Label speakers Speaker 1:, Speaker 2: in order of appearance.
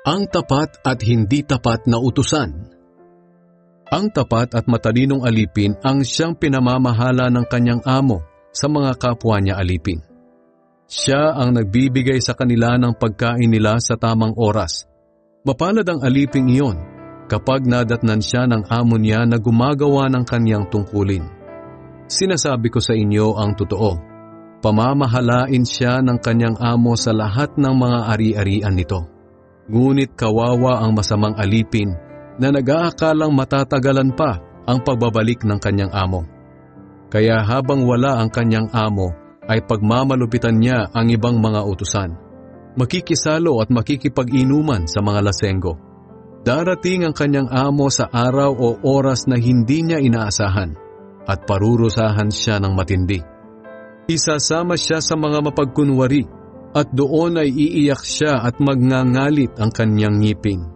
Speaker 1: Ang tapat at hindi tapat na utusan. Ang tapat at matalinong alipin ang siyang pinamamahala ng kanyang amo sa mga kapwa niya alipin. Siya ang nagbibigay sa kanila ng pagkain nila sa tamang oras. Mapalad ang aliping iyon kapag nadatnan siya ng amo niya na gumagawa ng kanyang tungkulin. Sinasabi ko sa inyo ang totoo. Pamamahalain siya ng kanyang amo sa lahat ng mga ari-arian nito. Ngunit kawawa ang masamang alipin na nag-aakalang matatagalan pa ang pagbabalik ng kanyang amo. Kaya habang wala ang kanyang amo, ay pagmamalupitan niya ang ibang mga utusan. Makikisalo at makikipag-inuman sa mga lasenggo. Darating ang kanyang amo sa araw o oras na hindi niya inaasahan at parurusahan siya ng matindi. Isasama siya sa mga mapagkunwari at doon ay iiyak siya at magngangalit ang kanyang ngipin.